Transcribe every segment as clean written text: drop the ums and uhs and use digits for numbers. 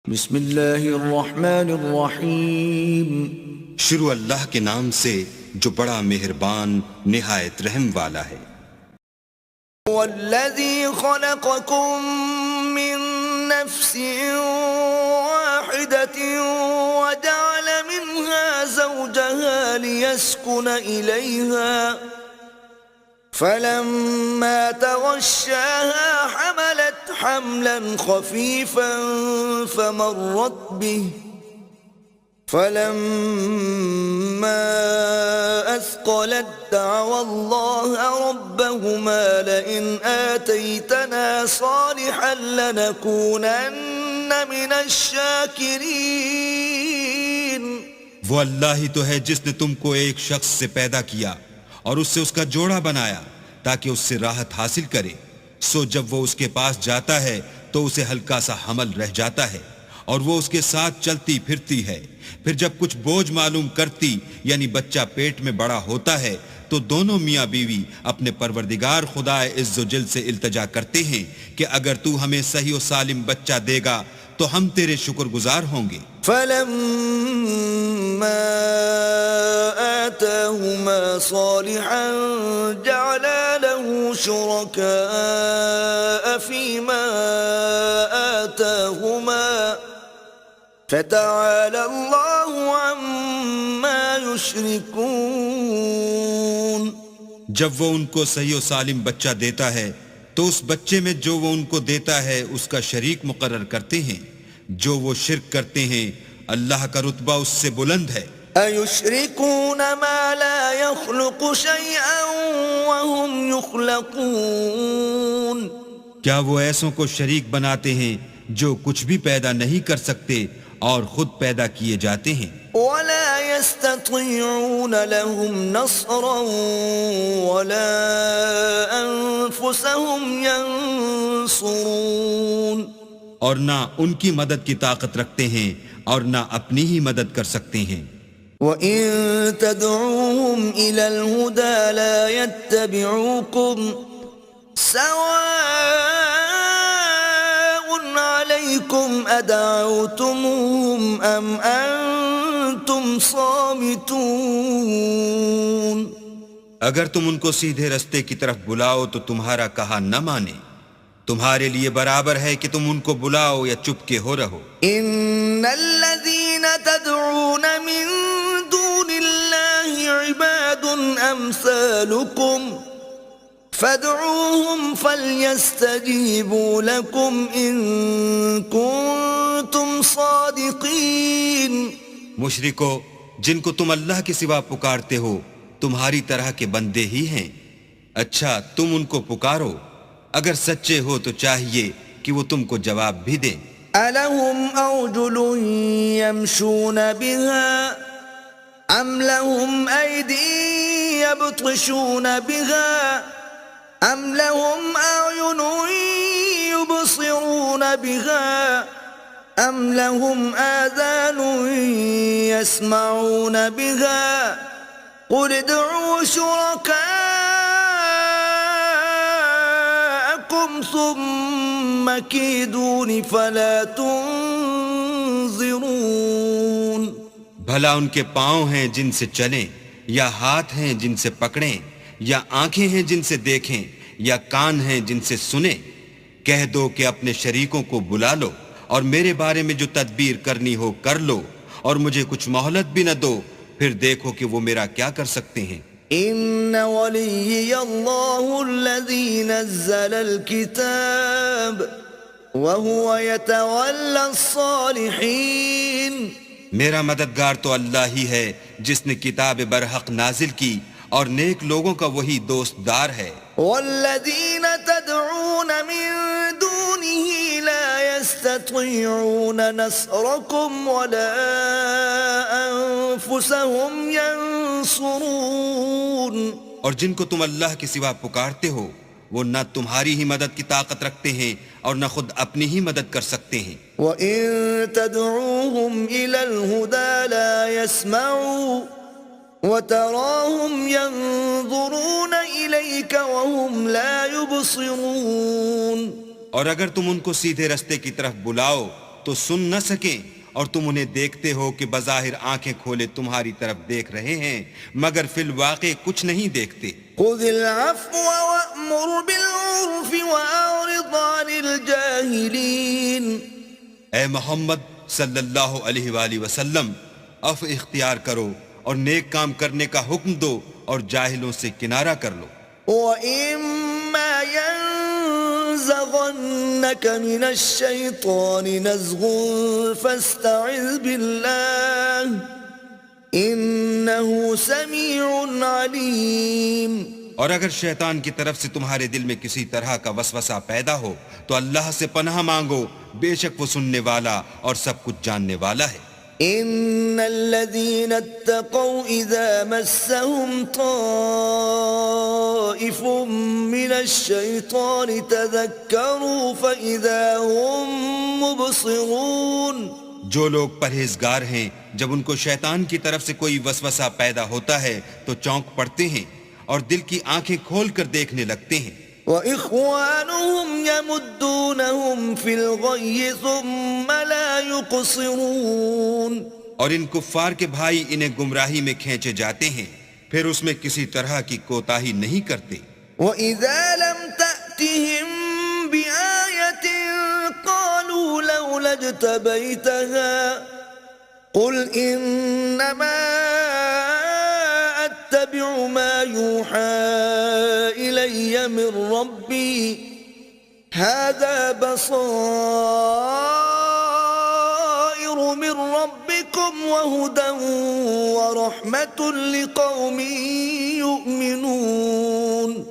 بسم اللہ الرحمن الرحیم شروع اللہ کے نام سے جو بڑا مہربان نہایت رحم والا ہے۔ والذی خلقکم من نفس واحدة وجعل منها زوجها ليسكن إليها فلما تغشاها حملت حملا خفيفا فمرت به فلما أثقلت دعوا الله ربهما لئن آتيتنا صالحا لنكونن من الشاكرين۔ وہ اللہ ہی تو ہے جس نے تم کو ایک شخص سے پیدا کیا اور اس سے اس کا جوڑا بنایا تاکہ اس سے راحت حاصل کرے، سو جب وہ اس کے پاس جاتا ہے تو اسے ہلکا سا حمل رہ جاتا ہے اور وہ اس کے ساتھ چلتی پھرتی ہے، پھر جب کچھ بوجھ معلوم کرتی یعنی بچہ پیٹ میں بڑا ہوتا ہے تو دونوں میاں بیوی اپنے پروردگار خدا عز و جل سے التجا کرتے ہیں کہ اگر تو ہمیں صحیح و سالم بچہ دے گا تو ہم تیرے شکر گزار ہوں گے۔ فلما آتاهما صالحا جعلا له شركاء فيما آتاهما فتعالى الله عما يشركون۔ جب وہ ان کو صحیح و سالم بچہ دیتا ہے تو اس بچے میں جو وہ ان کو دیتا ہے اس کا شریک مقرر کرتے ہیں، جو وہ شرک کرتے ہیں اللہ کا رتبہ اس سے بلند ہے۔ أَيُشْرِكُونَ مَا لَا يَخْلُقُ شَيْئًا وَهُمْ يُخْلَقُونَ، کیا وہ ایسوں کو شریک بناتے ہیں جو کچھ بھی پیدا نہیں کر سکتے اور خود پیدا کیے جاتے ہیں؟ وَلَا يَسْتَطِيعُونَ لَهُمْ نَصْرًا وَلَا أَنفُسَهُمْ يَنصُرُونَ، اور نہ ان کی مدد کی طاقت رکھتے ہیں اور نہ اپنی ہی مدد کر سکتے ہیں۔ وَإِن تَدْعُوهُمْ إِلَى الْهُدَى لَا يَتَّبِعُوكُمْ سَوَاءٌ عَلَيْكُمْ أَدَعَوْتُمُوهُمْ أَمْ أَنْتُمْ صَامِتُونَ۔ اگر تم ان کو سیدھے رستے کی طرف بلاؤ تو تمہارا کہا نہ مانے، تمہارے لیے برابر ہے کہ تم ان کو بلاؤ یا چپ کے ہو رہو۔ إِنَّ الَّذِينَ تَدْعُونَ مِن دُونِ اللَّهِ عِبَادٌ أَمْثَالُكُمْ فَادْعُوهُمْ فَلْيَسْتَجِيبُوا لَكُمْ إِن كُنتُمْ صَادِقِينَ۔ مشرکو، جن کو تم اللہ کے سوا پکارتے ہو تمہاری طرح کے بندے ہی ہیں، اچھا تم ان کو پکارو، اگر سچے ہو تو چاہیے کہ وہ تم کو جواب بھی دیں۔ أَلَهُمْ أَرْجُلٌ يَمْشُونَ بِهَا أَمْ لَهُمْ أَيْدٍ يَبْطِشُونَ بِهَا أَمْ لَهُمْ أَعْيُنٌ يُبْصِرُونَ بِهَا أَمْ لَهُمْ آذَانٌ يَسْمَعُونَ بِهَا قُلِ ادْعُوا شُرَكَاءَكُمْ ثُمَّ كِيدُونِ فَلَا تُنظِرُونَ۔ بھلا ان کے پاؤں ہیں جن سے چلیں، یا ہاتھ ہیں جن سے پکڑیں، یا آنکھیں ہیں جن سے دیکھیں، یا کان ہیں جن سے سنیں؟ کہہ دو کہ اپنے شریکوں کو بلا لو اور میرے بارے میں جو تدبیر کرنی ہو کر لو، اور مجھے کچھ مہلت بھی نہ دو، پھر دیکھو کہ وہ میرا کیا کر سکتے ہیں۔ إِنَّ وَلِيِّيَ اللَّهُ الَّذِي نَزَّلَ الْكِتَابَ وَهُوَ يَتَوَلَّى الصَّالِحِينَ۔ میرا مددگار تو اللہ ہی ہے جس نے کتاب برحق نازل کی اور نیک لوگوں کا وہی دوست دار ہے۔ وَالَّذِينَ تَدْعُونَ مِن دُونِهِ لَا يَسْتَطِيعُونَ نَصْرَكُمْ وَلَا أَنفُسَهُمْ يَنصُرُونَ۔ اور جن کو تم اللہ کے سوا پکارتے ہو وہ نہ تمہاری ہی مدد کی طاقت رکھتے ہیں اور نہ خود اپنی ہی مدد کر سکتے ہیں۔ وَإِن تَدْعُوهُمْ إِلَى الْهُدَى لَا يَسْمَعُوا وَتَرَاهُمْ يَنظُرُونَ إِلَيْكَ وَهُمْ لَا يُبْصِرُونَ۔ اور اگر تم ان کو سیدھے رستے کی طرف بلاؤ تو سن نہ سکیں، اور تم انہیں دیکھتے ہو کہ بظاہر آنکھیں کھولے تمہاری طرف دیکھ رہے ہیں مگر فی الواقع کچھ نہیں دیکھتے۔ خذ العفو وأمر بالعرف وأعرض عن الجاهلين۔ اے محمد صلی اللہ علیہ وآلہ وسلم، عفو اختیار کرو اور نیک کام کرنے کا حکم دو اور جاہلوں سے کنارہ کر لو۔ وَإِمَّا يَنزَغَنَّكَ مِنَ الشَّيْطَانِ نَزْغٌ فَاسْتَعِذْ بِاللَّهِ إِنَّهُ سَمِيعٌ عَلِيمٌ۔ اور اگر شیطان کی طرف سے تمہارے دل میں کسی طرح کا وسوسہ پیدا ہو تو اللہ سے پناہ مانگو، بے شک وہ سننے والا اور سب کچھ جاننے والا ہے۔ إن الذين اتقوا إذا مسهم طائف من الشيطان تذكروا فإذا هم مبصرون۔ جو لوگ پرہیزگار ہیں جب ان کو شیطان کی طرف سے کوئی وسوسہ پیدا ہوتا ہے تو چونک پڑتے ہیں اور دل کی آنکھیں کھول کر دیکھنے لگتے ہیں۔ وَإِخْوَانُهُمْ يَمُدُّونَهُمْ فِي الْغَيِّ ثُمَّ لَا يُقْصِرُونَ۔ اور ان کفار کے بھائی انہیں گمراہی میں کھینچے جاتے ہیں، پھر اس میں کسی طرح کی کوتاہی نہیں کرتے۔ وَإِذَا لَمْ تَأْتِهِمْ بِآيَةٍ قَالُوا لَوْلَا اجْتَبَيْتَهَا قُلْ إِنَّمَا أَتَّبِعُ مَا يُوحَى إِلَيَّ مِنْ رَبِّي هَذَا بَصَائِرُ مِنْ رَبِّكُمْ وَهُدًى وَرَحْمَةٌ لِقَوْمٍ يُؤْمِنُونَ۔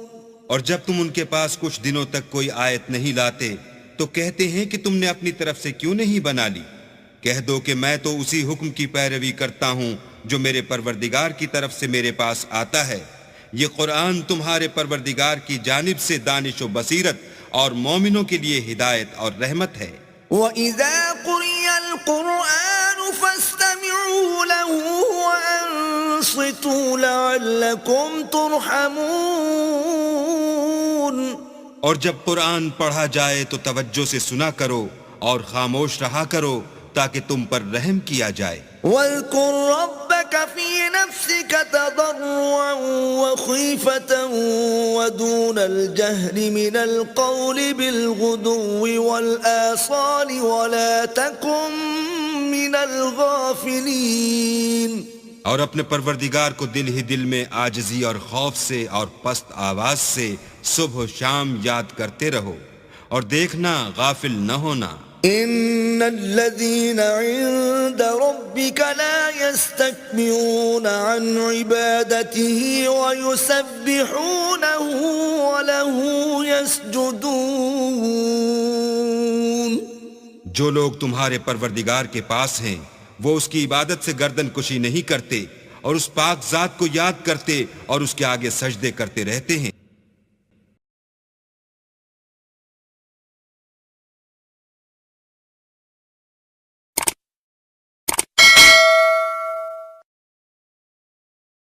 اور جب تم ان کے پاس کچھ دنوں تک کوئی آیت نہیں لاتے تو کہتے ہیں کہ تم نے اپنی طرف سے کیوں نہیں بنا لی؟ کہہ دو کہ میں تو اسی حکم کی پیروی کرتا ہوں جو میرے پروردگار کی طرف سے میرے پاس آتا ہے۔ یہ قرآن تمہارے پروردگار کی جانب سے دانش و بصیرت اور مومنوں کے لیے ہدایت اور رحمت ہے۔ وَإِذَا قُرِئَ الْقُرْآنُ فَاسْتَمِعُوا لَهُ وَأَنصِتُوا لَعَلَّكُمْ تُرْحَمُونَ۔ اور جب قرآن پڑھا جائے تو توجہ سے سنا کرو اور خاموش رہا کرو تاکہ تم پر رحم کیا جائے۔ وَاذْكُرْ رَبَّكَ فِي نَفْسِكَ تَضَرُّعًا وَخِيفَةً وَدُونَ الْجَهْرِ مِنَ الْقَوْلِ بِالْغُدُوِّ وَالْآصَالِ وَلَا تَكُن مِّنَ الْغَافِلِينَ۔ اور اپنے پروردگار کو دل ہی دل میں عاجزی اور خوف سے اور پست آواز سے صبح و شام یاد کرتے رہو، اور دیکھنا غافل نہ ہونا۔ إن الذين عند ربك لا يستكبرون عن عبادته ويسبحونه وله يسجدون۔ جو لوگ تمہارے پروردگار کے پاس ہیں وہ اس کی عبادت سے گردن کشی نہیں کرتے اور اس پاک ذات کو یاد کرتے اور اس کے آگے سجدے کرتے رہتے ہیں۔